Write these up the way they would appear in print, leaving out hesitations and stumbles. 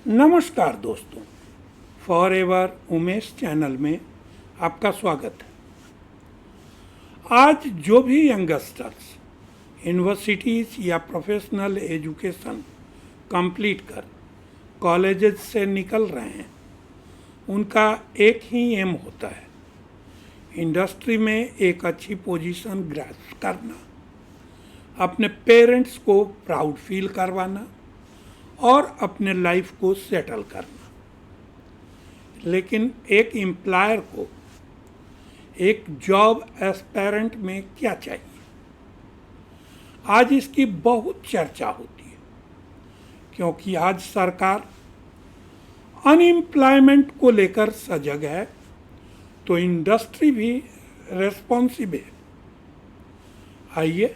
नमस्कार दोस्तों, forever Umesh channel में आपका स्वागत है। आज जो भी यंगस्टर्स यूनिवर्सिटीज़ या प्रोफेशनल एजुकेशन कंप्लीट कर कॉलेजेस से निकल रहे हैं, उनका एक ही एम होता है, इंडस्ट्री में एक अच्छी पोजीशन ग्रैस्प करना, अपने पेरेंट्स को प्राउड फील करवाना और अपने लाइफ को सेटल करना। लेकिन एक एम्प्लॉयर को एक जॉब एस्पायरेंट में क्या चाहिए? आज इसकी बहुत चर्चा होती है, क्योंकि आज सरकार अनएम्प्लॉयमेंट को लेकर सजग है, तो इंडस्ट्री भी रेस्पॉन्सिबल है। आइए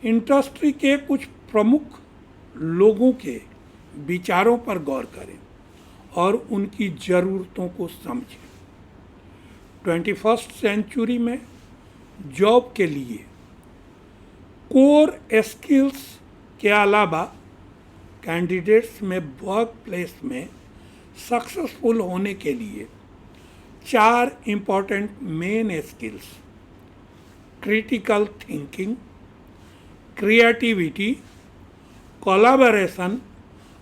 इंडस्ट्री के कुछ प्रमुख लोगों के विचारों पर गौर करें और उनकी ज़रूरतों को समझें। 21st सेंचुरी में जॉब के लिए कोर स्किल्स के अलावा कैंडिडेट्स में वर्क प्लेस में सक्सेसफुल होने के लिए 4 important main skills, critical thinking, creativity, collaboration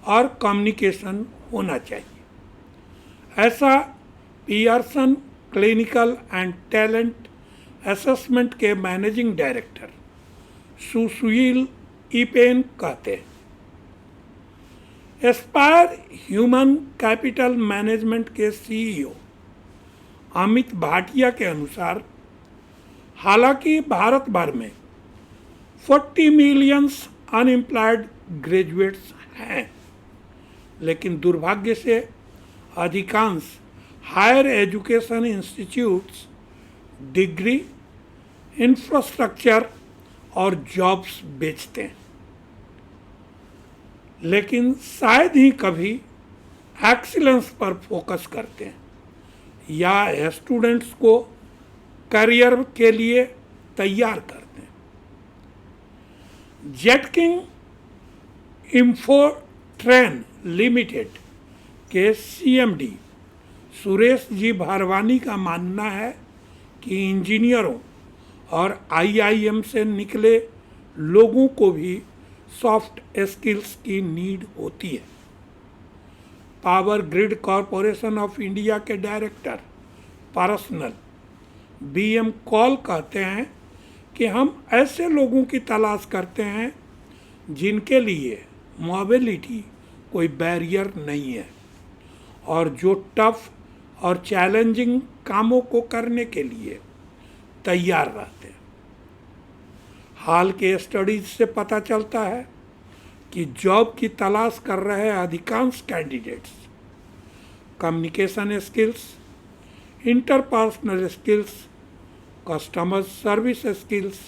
और कम्युनिकेशन होना चाहिए। ऐसा Pearson clinical and talent assessment के मैनेजिंग डायरेक्टर सुशील इपेन कहते हैं। एस्पायर ह्यूमन कैपिटल मैनेजमेंट के सीईओ अमित भाटिया के अनुसार, हालांकि भारत भर में 40 मिलियन अनएम्प्लॉयड ग्रेजुएट्स हैं, लेकिन दुर्भाग्य से अधिकांश higher education institutes degree, infrastructure और जॉब्स बेचते हैं, लेकिन शायद ही कभी एक्सीलेंस पर फोकस करते हैं या स्टूडेंट्स को करियर के लिए तैयार करते हैं। जेटकिंग इंफोट्रेन लिमिटेड के सीएमडी सुरेश जी भारवानी का मानना है कि इंजीनियरों और आईआईएम से निकले लोगों को भी सॉफ्ट स्किल्स की नीड होती है। Power grid corporation of India के डायरेक्टर पर्सनल बीएम कॉल कहते हैं कि हम ऐसे लोगों की तलाश करते हैं जिनके लिए मोबिलिटी कोई बैरियर नहीं है और जो टफ और चैलेंजिंग कामों को करने के लिए तैयार रहते हैं। हाल के स्टडीज से पता चलता है कि जॉब की तलाश कर रहे अधिकांश candidates communication skills, interpersonal skills, customer service skills,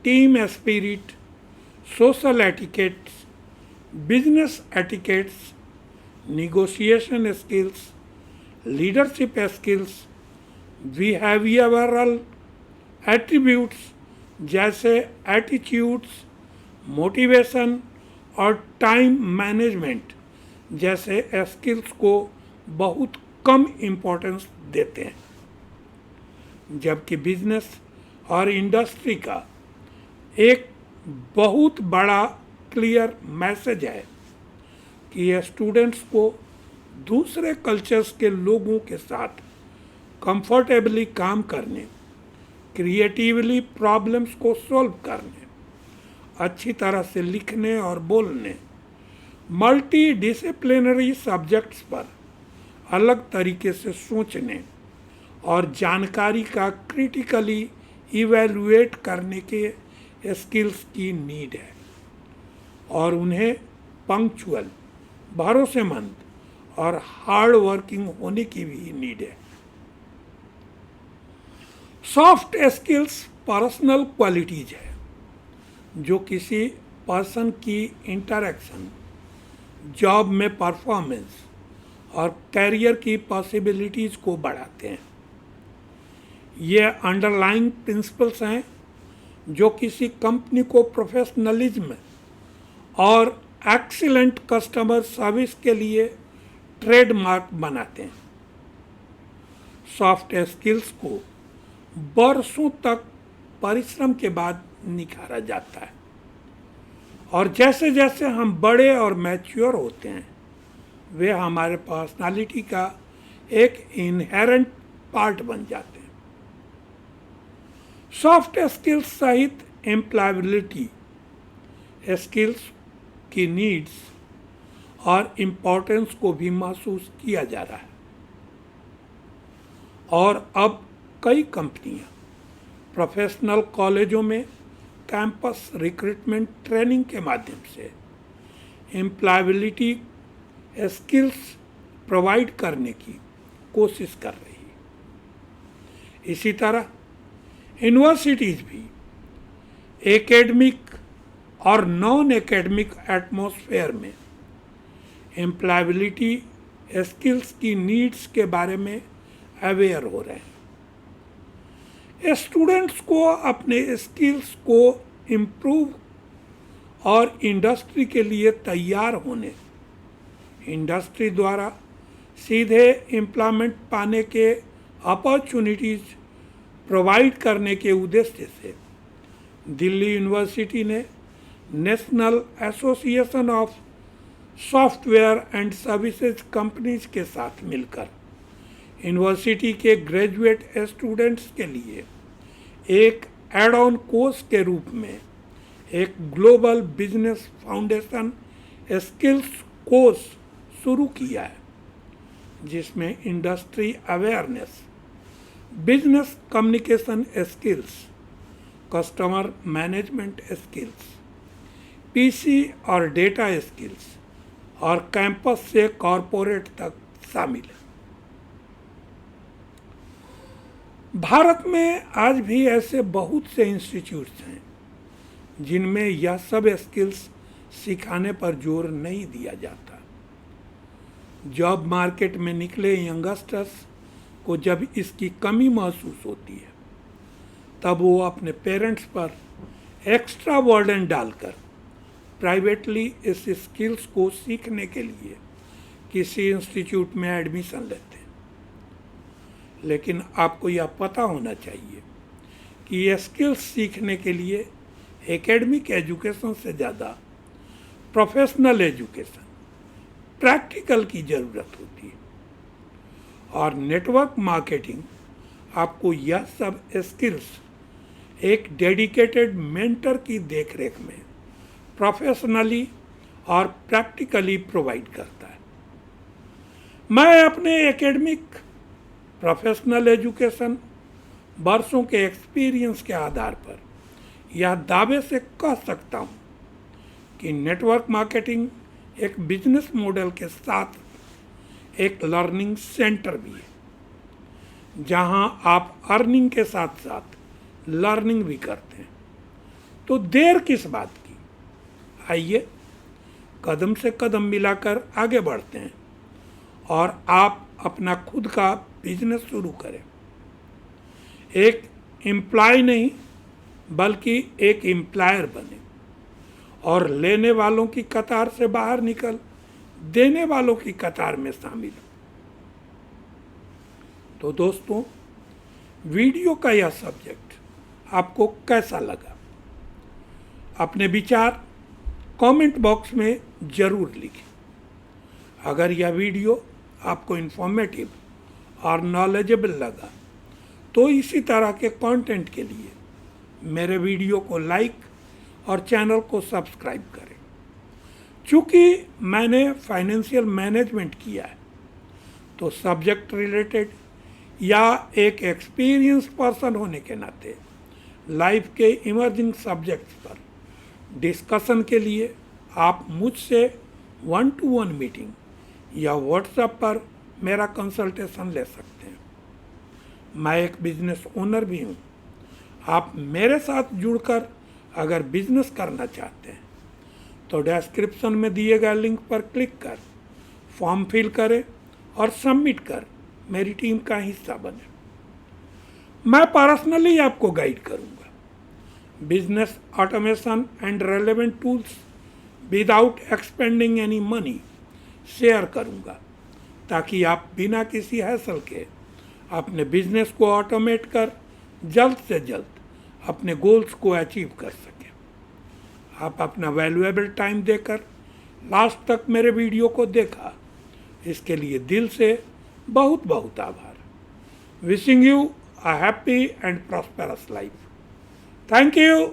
team spirit, social etiquettes, business etiquettes, negotiation skills, leadership skills, behavioral attributes जैसे एटीट्यूड्स, मोटिवेशन और टाइम मैनेजमेंट जैसे स्किल्स को बहुत कम इम्पोर्टेंस देते हैं, जबकि बिजनेस और इंडस्ट्री का एक बहुत बड़ा क्लियर मैसेज है कि स्टूडेंट्स को दूसरे कल्चर्स के लोगों के साथ कंफर्टेबली काम करने, क्रिएटिवली प्रॉब्लम्स को सॉल्व करने, अच्छी तरह से लिखने और बोलने, मल्टी डिसिप्लिनरी सब्जेक्ट्स पर अलग तरीके से सोचने और जानकारी का क्रिटिकली इवैल्यूएट करने के स्किल्स की नीड है और उन्हें पंक्चुअल, भरोसेमंद और हार्ड वर्किंग होने की भी नीड है। सॉफ्ट स्किल्स पर्सनल क्वालिटीज है जो किसी पर्सन की इंटरेक्शन, जॉब में परफॉर्मेंस और कैरियर की पॉसिबिलिटीज को बढ़ाते हैं। ये अंडरलाइंग प्रिंसिपल्स हैं जो किसी कंपनी को प्रोफेशनलिज्म और एक्सीलेंट कस्टमर सर्विस के लिए ट्रेडमार्क बनाते हैं। सॉफ्ट स्किल्स को बरसों तक परिश्रम के बाद निखारा जाता है और जैसे जैसे हम बड़े और मैच्योर होते हैं वे हमारे पर्सनालिटी का एक इनहेरेंट पार्ट बन जाते हैं। सॉफ्ट स्किल्स सहित एम्प्लॉयबिलिटी स्किल्स की नीड्स और इम्पोर्टेंस को भी महसूस किया जा रहा है और अब कई कंपनियां प्रोफेशनल कॉलेजों में कैंपस रिक्रूटमेंट ट्रेनिंग के माध्यम से एम्प्लॉयबिलिटी स्किल्स प्रोवाइड करने की कोशिश कर रही है। इसी तरह यूनिवर्सिटीज़ भी एकेडमिक और नॉन एकेडमिक एटमॉस्फेयर में एम्प्लॉयबिलिटी स्किल्स की नीड्स के बारे में अवेयर हो रहे हैं। स्टूडेंट्स को अपने स्किल्स को इम्प्रूव और इंडस्ट्री के लिए तैयार होने, इंडस्ट्री द्वारा सीधे एम्प्लॉयमेंट पाने के अपॉर्चुनिटीज़ प्रोवाइड करने के उद्देश्य से दिल्ली यूनिवर्सिटी ने national association of software and services companies के साथ मिलकर यूनिवर्सिटी के ग्रेजुएट स्टूडेंट्स के लिए एक एड ऑन कोर्स के रूप में एक global business foundation skills course शुरू किया है, जिसमें industry awareness, business communication skills, customer management skills, PC और डेटा स्किल्स और कैंपस से कॉरपोरेट तक शामिल है। भारत में आज भी ऐसे बहुत से इंस्टीट्यूट्स हैं जिनमें यह सब स्किल्स सिखाने पर जोर नहीं दिया जाता। जॉब मार्केट में निकले यंगस्टर्स को जब इसकी कमी महसूस होती है तब वो अपने पेरेंट्स पर एक्स्ट्रा बर्डन डालकर प्राइवेटली इस स्किल्स को सीखने के लिए किसी इंस्टीट्यूट में एडमिशन लेते हैं। लेकिन आपको यह पता होना चाहिए कि ये स्किल्स सीखने के लिए एकेडमिक एजुकेशन से ज़्यादा प्रोफेशनल एजुकेशन, प्रैक्टिकल की ज़रूरत होती है और नेटवर्क मार्केटिंग आपको यह सब स्किल्स एक डेडिकेटेड मेंटर की देखरेख में प्रोफेशनली और प्रैक्टिकली प्रोवाइड करता है। मैं अपने एकेडमिक प्रोफेशनल एजुकेशन वर्षों के एक्सपीरियंस के आधार पर यह दावे से कह सकता हूँ कि नेटवर्क मार्केटिंग एक बिजनेस मॉडल के साथ एक लर्निंग सेंटर भी है, जहाँ आप अर्निंग के साथ साथ लर्निंग भी करते हैं। तो देर किस बात की, आइए कदम से कदम मिलाकर आगे बढ़ते हैं और आप अपना खुद का बिजनेस शुरू करें। एक एम्प्लॉय नहीं बल्कि एक एम्प्लॉयर बने और लेने वालों की कतार से बाहर निकल देने वालों की कतार में शामिल हो। तो दोस्तों, वीडियो का यह सब्जेक्ट आपको कैसा लगा? अपने विचार कमेंट बॉक्स में ज़रूर लिखें। अगर यह वीडियो आपको इन्फॉर्मेटिव और नॉलेजेबल लगा तो इसी तरह के कंटेंट के लिए मेरे वीडियो को लाइक और चैनल को सब्सक्राइब करें। चूँकि मैंने फाइनेंशियल मैनेजमेंट किया है तो सब्जेक्ट रिलेटेड या एक एक्सपीरियंस पर्सन होने के नाते लाइफ के इमर्जिंग सब्जेक्ट्स पर डिस्कशन के लिए आप मुझसे 1-to-1 मीटिंग या व्हाट्सएप पर मेरा कंसल्टेशन ले सकते हैं। मैं एक बिजनेस ओनर भी हूँ। आप मेरे साथ जुड़कर अगर बिजनेस करना चाहते हैं तो डिस्क्रिप्शन में दिए गए लिंक पर क्लिक कर फॉर्म फिल करें और सबमिट कर मेरी टीम का हिस्सा बने। मैं पर्सनली आपको गाइड करूँगा। Business automation and relevant tools without expanding any money share करूँगा, ताकि आप बिना किसी हैसल के अपने बिजनेस को ऑटोमेट कर जल्द से जल्द अपने गोल्स को अचीव कर सकें। आप अपना वैल्यूएबल टाइम देकर लास्ट तक मेरे वीडियो को देखा, इसके लिए दिल से बहुत बहुत आभार। Wishing you a happy and prosperous life. Thank you.